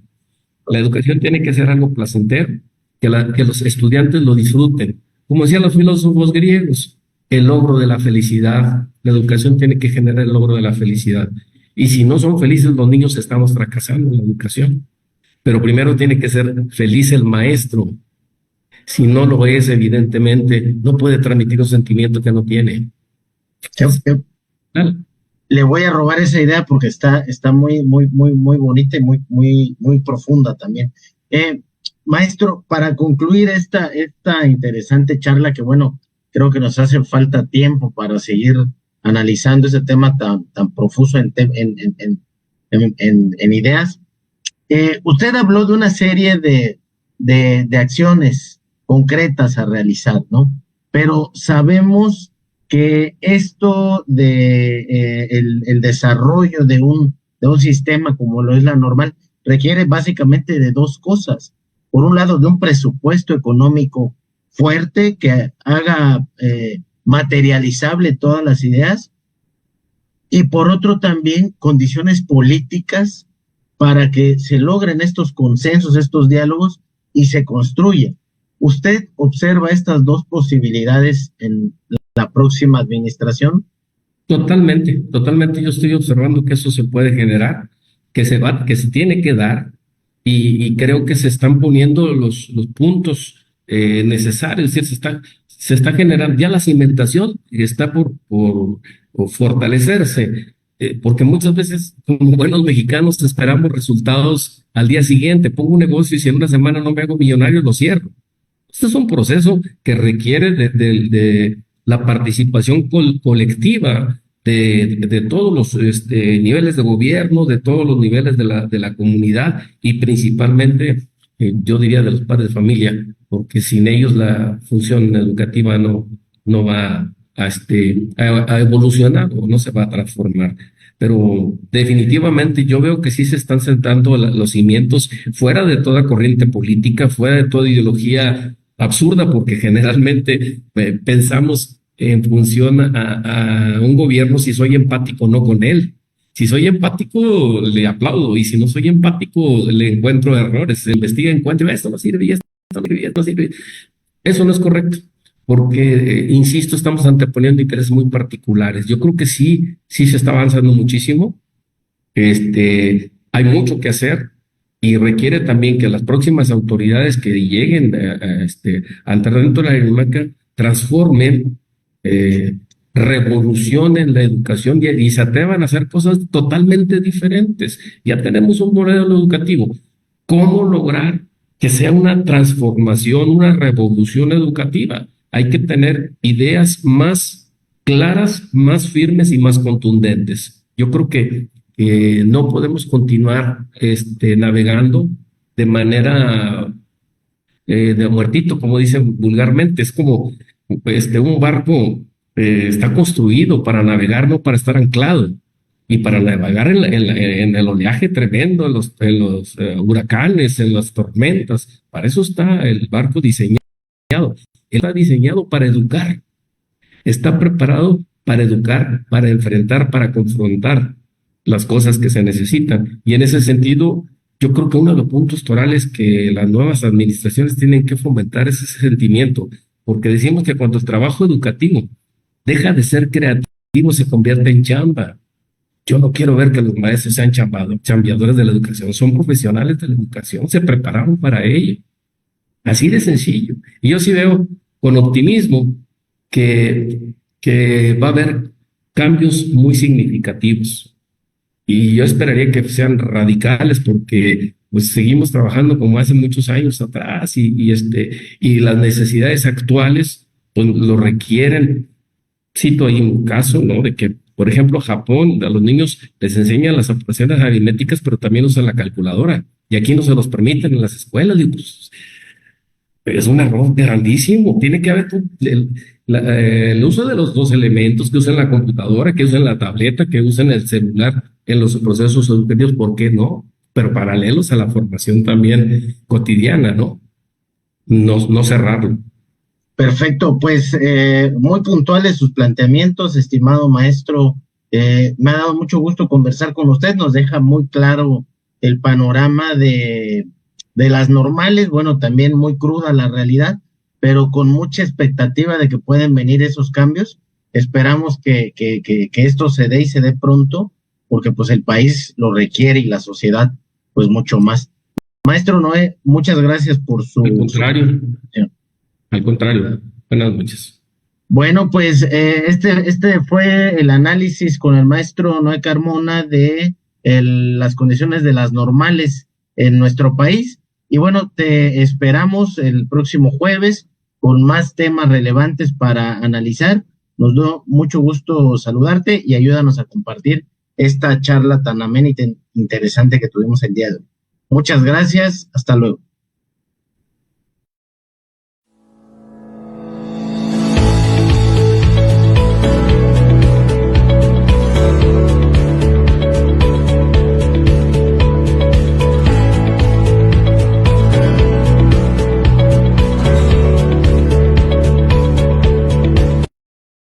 La educación tiene que ser algo placentero, que los estudiantes lo disfruten. Como decían los filósofos griegos, el logro de la felicidad. La educación tiene que generar el logro de la felicidad. Y si no son felices los niños, estamos fracasando en la educación. Pero primero tiene que ser feliz el maestro. Si no lo es, evidentemente, no puede transmitir un sentimiento que no tiene. Le voy a robar esa idea porque está muy bonita y muy profunda también. Maestro, para concluir esta interesante charla, que bueno, creo que nos hace falta tiempo para seguir analizando ese tema tan profuso en ideas. Usted habló de una serie de acciones concretas a realizar, ¿no? Pero sabemos que esto el desarrollo de un sistema como lo es la normal requiere básicamente de dos cosas. Por un lado, de un presupuesto económico fuerte que haga materializable todas las ideas, y por otro también condiciones políticas para que se logren estos consensos, estos diálogos y se construya. ¿Usted observa estas dos posibilidades en la próxima administración? Totalmente. Yo estoy observando que eso se puede generar, que se tiene que dar, y creo que se están poniendo los puntos necesarios. Es decir, se está generando ya la cimentación, está por fortalecerse, porque muchas veces como buenos mexicanos esperamos resultados al día siguiente. Pongo un negocio y si en una semana no me hago millonario, lo cierro. Este es un proceso que requiere de la participación colectiva de todos los niveles de gobierno, de todos los niveles de la comunidad, y principalmente, yo diría, de los padres de familia, porque sin ellos la función educativa no va a evolucionar o no se va a transformar. Pero definitivamente yo veo que sí se están sentando los cimientos fuera de toda corriente política, fuera de toda ideología absurda, porque generalmente pensamos en función a un gobierno si soy empático o no con él. Si soy empático, le aplaudo, y si no soy empático, le encuentro errores. Se investiga, encuentra, esto no sirve, y esto no sirve, y esto no sirve. Eso no es correcto, porque, insisto, estamos anteponiendo intereses muy particulares. Yo creo que sí se está avanzando muchísimo. Hay mucho que hacer, y requiere también que las próximas autoridades que lleguen a entrar dentro de la dinámica transformen revolucionen la educación y se atrevan a hacer cosas totalmente diferentes. Ya tenemos un modelo educativo. ¿Cómo lograr que sea una transformación, una revolución educativa? Hay que tener ideas más claras, más firmes y más contundentes. Yo creo que no podemos continuar navegando de manera de muertito, como dicen vulgarmente. Es como un barco está construido para navegar, no para estar anclado. Y para navegar en el oleaje tremendo, en los huracanes, en las tormentas. Para eso está el barco diseñado. Está diseñado para educar. Está preparado para educar, para enfrentar, para confrontar las cosas que se necesitan. Y en ese sentido, yo creo que uno de los puntos torales que las nuevas administraciones tienen que fomentar es ese sentimiento, porque decimos que cuando el trabajo educativo deja de ser creativo, se convierte en chamba. Yo no quiero ver que los maestros sean chambeadores de la educación, son profesionales de la educación, se prepararon para ello. Así de sencillo. Y yo sí veo con optimismo que va a haber cambios muy significativos. Y yo esperaría que sean radicales porque pues seguimos trabajando como hace muchos años atrás y las necesidades actuales pues, lo requieren. Cito ahí un caso, ¿no? De que, por ejemplo, Japón, a los niños les enseñan las operaciones aritméticas, pero también usan la calculadora. Y aquí no se los permiten en las escuelas. Digo, pues, es un error grandísimo. Tiene que haber el uso de los dos elementos, que usen la computadora, que usen la tableta, que usen el celular en los procesos educativos. ¿Por qué no? Pero paralelos a la formación también cotidiana, ¿no? No cerrarlo. Perfecto, pues muy puntuales sus planteamientos, estimado maestro. Me ha dado mucho gusto conversar con usted, nos deja muy claro el panorama de las normales, bueno, también muy cruda la realidad, pero con mucha expectativa de que pueden venir esos cambios. Esperamos que esto se dé y se dé pronto, porque pues el país lo requiere y la sociedad pues mucho más. Maestro Noé, muchas gracias por su... Al contrario. Al contrario, buenas noches. Bueno, pues este fue el análisis con el maestro Noé Carmona de las condiciones de las normales en nuestro país. Y bueno, te esperamos el próximo jueves con más temas relevantes para analizar. Nos dio mucho gusto saludarte y ayúdanos a compartir esta charla tan amena y tan interesante que tuvimos el día de hoy. Muchas gracias, hasta luego.